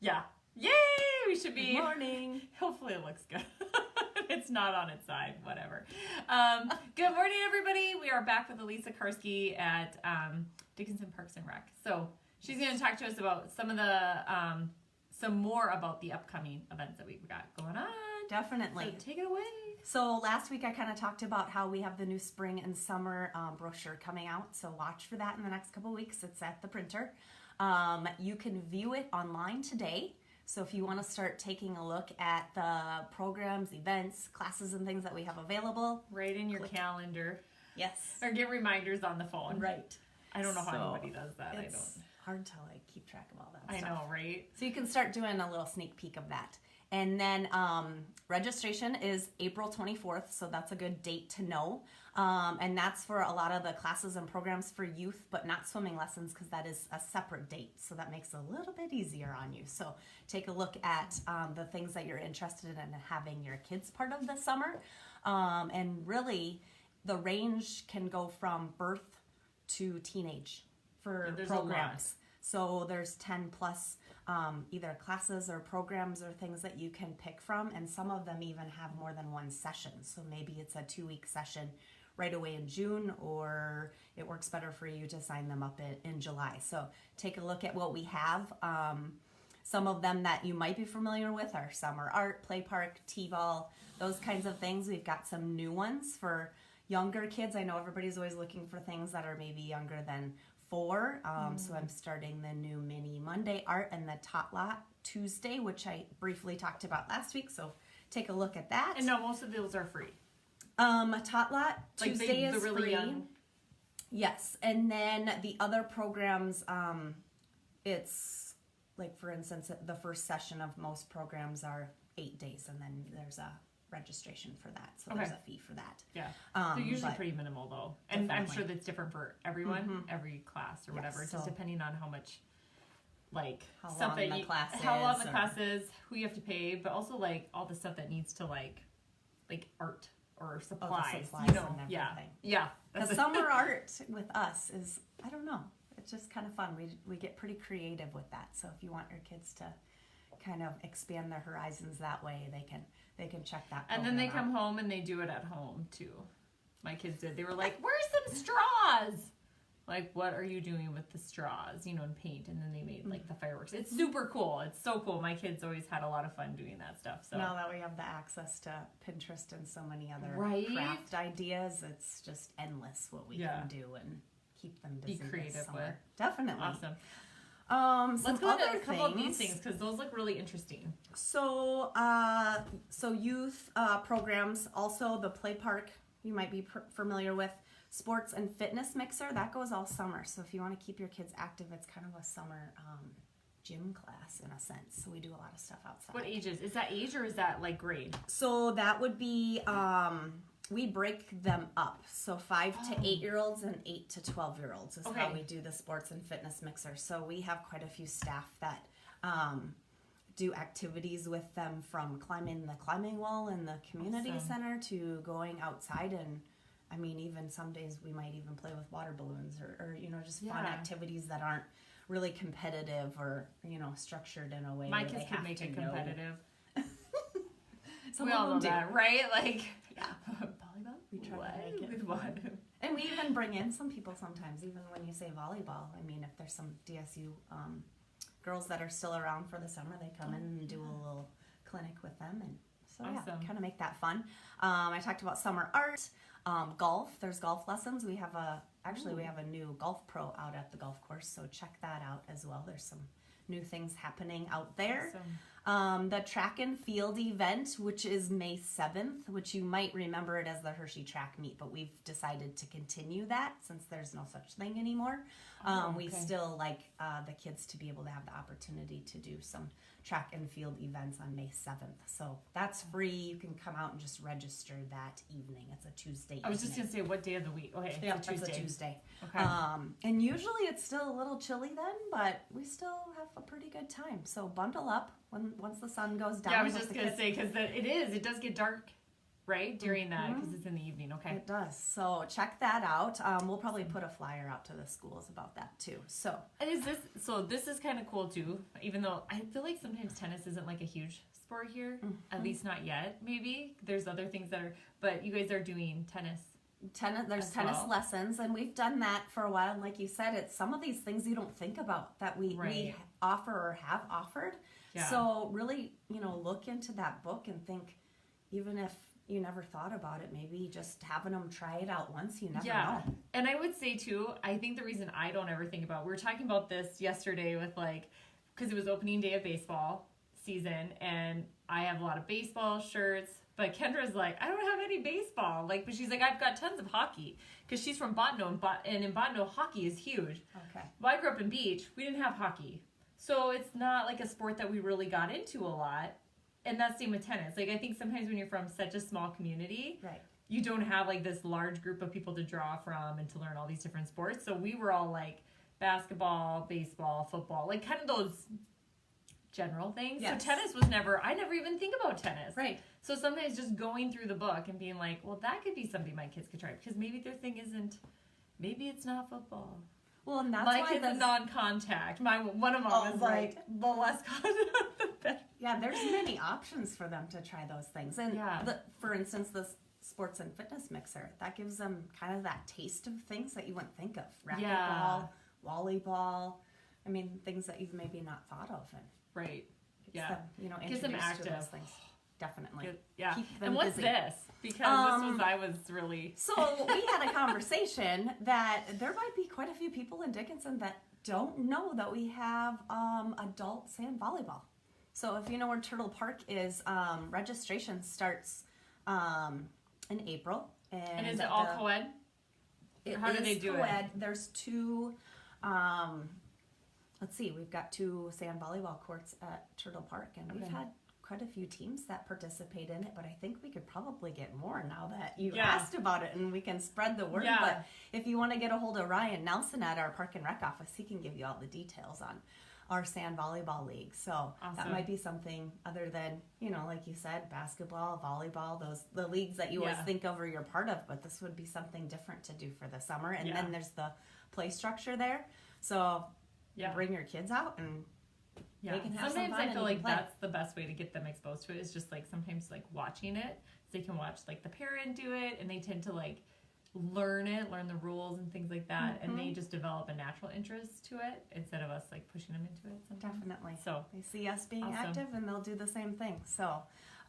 Yeah. Yay! We should be. Good morning. Hopefully it looks good. It's not on its side. Whatever. Good morning, everybody. We are back with Alissa Karsky at Dickinson Parks and Rec. So she's going to talk to us about some more about the upcoming events that we've got going on. Definitely. So take it away. So last week I kind of talked about how we have the new spring and summer brochure coming out. So watch for that in the next couple of weeks. It's at the printer. You can view it online today. So if you want to start taking a look at the programs, events, classes, and things that we have available. Right in your calendar. Yes. Or get reminders on the phone. Right. I don't know how anybody does that. It's hard to keep track of all that stuff. I know, right? So you can start doing a little sneak peek of that. And then registration is April 24th, so that's a good date to know. And that's for a lot of the classes and programs for youth, but not swimming lessons because that is a separate date. So that makes it a little bit easier on you. So take a look at the things that you're interested in having your kids part of the summer. And really, the range can go from birth to teenage for programs. So there's 10 plus either classes or programs or things that you can pick from, and some of them even have more than one session. So maybe it's a 2-week session right away in June, or it works better for you to sign them up in July. So take a look at what we have. Some of them that you might be familiar with are summer art, play park, t-ball, those kinds of things. We've got some new ones for younger kids. I know everybody's always looking for things that are maybe younger than 4. So I'm starting the new Mini Monday art and the Tot Lot Tuesday, which I briefly talked about last week. So take a look at that. And no, most of those are free. Tot Lot Tuesday is really free. Young. Yes, and then the other programs, it's like, for instance, the first session of most programs are 8 days, and then there's a registration for that, so there's a fee for that. Yeah, they're usually pretty minimal though, and definitely. I'm sure that's different for everyone, every class or whatever, just depending on how much, how stuff long that the class is, how long the class is, who you have to pay, but also all the stuff that needs to like art or supplies, and everything. Yeah. The summer art with us is, I don't know, it's just kind of fun. We get pretty creative with that. So if you want your kids to kind of expand their horizons that way, they can check that. And then they come home and they do it at home too. My kids did. They were like, "Where's some straws?" Like, what are you doing with the straws? And paint. And then they made the fireworks. It's super cool. It's so cool. My kids always had a lot of fun doing that stuff. So now that we have the access to Pinterest and so many other craft ideas, it's just endless what we can do and keep them busy. Be creative with. Definitely. Awesome. Let's go into a couple of these things because those look really interesting. So, youth programs, also the play park you might be familiar with, sports and fitness mixer, that goes all summer. So if you want to keep your kids active, it's kind of a summer gym class in a sense. So we do a lot of stuff outside. What ages? Is that age or is that grade? So that would be, we break them up. So 5 to 8-year-olds and 8 to 12-year-olds is how we do the sports and fitness mixer. So we have quite a few staff that do activities with them, from climbing the climbing wall in the community center to going outside, and even some days we might even play with water balloons or just fun activities that aren't really competitive or structured in a way. My kids could make it competitive. We all know that, right? Volleyball. We try to make it. And we even bring in some people sometimes, even when you say volleyball. If there's some DSU girls that are still around for the summer, they come in and do a little clinic with them, and so kind of make that fun. I talked about summer art, golf. There's golf lessons. We have a new golf pro out at the golf course, so check that out as well. There's some new things happening out there. The track and field event, which is May 7th, which you might remember it as the Hershey track meet, but we've decided to continue that since there's no such thing anymore. We still like the kids to be able to have the opportunity to do some track and field events on May 7th. So that's free. You can come out and just register that evening. It's a Tuesday evening. I was just going to say, what day of the week? Okay, it's a Tuesday. Okay. And usually it's still a little chilly then, but we still have a pretty good time. So bundle up once the sun goes down. Yeah, I was just going to say, because it does get dark right? During that, because it's in the evening, okay? It does. So check that out. We'll probably put a flyer out to the schools about that too. So And this is kind of cool too, even though I feel like sometimes tennis isn't like a huge sport here, at least not yet, maybe. There's other things that are, but you guys are doing tennis. There's tennis lessons, and we've done that for a while. And like you said, it's some of these things you don't think about that we offer or have offered. Yeah. So really, look into that book and think, even if you never thought about it, maybe just having them try it out once, you never know. And I would say too, I think the reason I don't ever think about, we were talking about this yesterday with because it was opening day of baseball season, and I have a lot of baseball shirts, but Kendra's like, I don't have any baseball. But she's like, I've got tons of hockey, because she's from Botno, and in Botno, hockey is huge. Okay. Well, I grew up in Beach. We didn't have hockey. So it's not like a sport that we really got into a lot. And that's same with tennis. I think sometimes when you're from such a small community, right, you don't have this large group of people to draw from and to learn all these different sports. So we were all basketball, baseball, football, kind of those general things. Yes. So tennis was I never even think about tennis. Right. So sometimes just going through the book and being like, well, that could be something my kids could try, because maybe their thing maybe it's not football. Well, and that's my why kid's a non-contact. One of them is the less contact, the better. Yeah, there's many options for them to try those things. And for instance, the sports and fitness mixer, that gives them kind of that taste of things that you wouldn't think of. Racquetball, volleyball. I mean, things that you've maybe not thought of. And right. Them, Gets them active. To those things. Definitely. Yeah. Keep them and what's busy. this? Because I was really... So we had a conversation that there might be quite a few people in Dickinson that don't know that we have adult sand volleyball. So if you know where Turtle Park is, registration starts in April. And is it all co-ed? How do they do co-ed. it? There's two, we've got 2 sand volleyball courts at Turtle Park, and we've had quite a few teams that participate in it, but I think we could probably get more now that you asked about it, and we can spread the word. But if you want to get a hold of Ryan Nelson at our Park and Rec office, he can give you all the details on our sand volleyball league. So that might be something other than, like you said, basketball, volleyball, the leagues that you always think of or you're part of, but this would be something different to do for the summer. And then there's the play structure there. So bring your kids out and they can have sometimes some fun. I feel like that's the best way to get them exposed to it, is just sometimes watching it. So they can watch the parent do it, and they tend to learn the rules and things like that, and they just develop a natural interest to it instead of us pushing them into it sometimes. Definitely. So they see us being active, and they'll do the same thing. So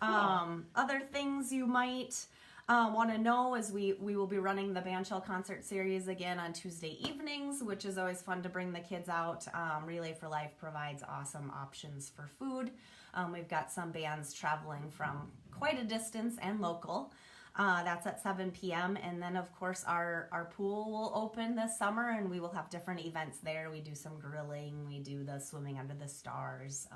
cool. Other things you might want to know is we will be running the Bandshell concert series again on Tuesday evenings, which is always fun to bring the kids out. Relay for Life provides awesome options for food. We've got some bands traveling from quite a distance and local. That's at 7 p.m. And then, of course, our pool will open this summer, and we will have different events there. We do some grilling. We do the swimming under the stars.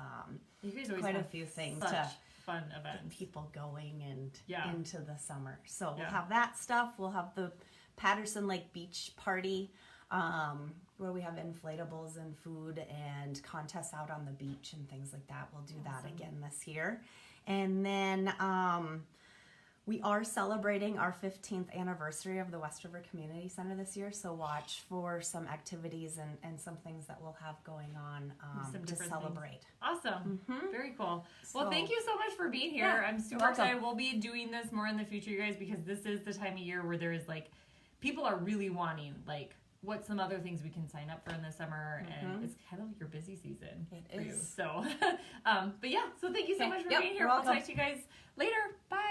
You guys always quite a have few things such to fun events. get people going and into the summer. So we'll Yeah. have that stuff. We'll have the Patterson Lake Beach Party, where we have inflatables and food and contests out on the beach and things like that. We'll do that again this year. And then we are celebrating our 15th anniversary of the West River Community Center this year, so watch for some activities and some things that we'll have going on to celebrate. Things. Awesome. Mm-hmm. Very cool. Well, thank you so much for being here. Yeah, I'm super excited. We'll be doing this more in the future, you guys, because this is the time of year where there is people are really wanting what's some other things we can sign up for in the summer, and it's kind of your busy season for you. So, but yeah, so thank you so much for being here. We'll talk to you guys later. Bye.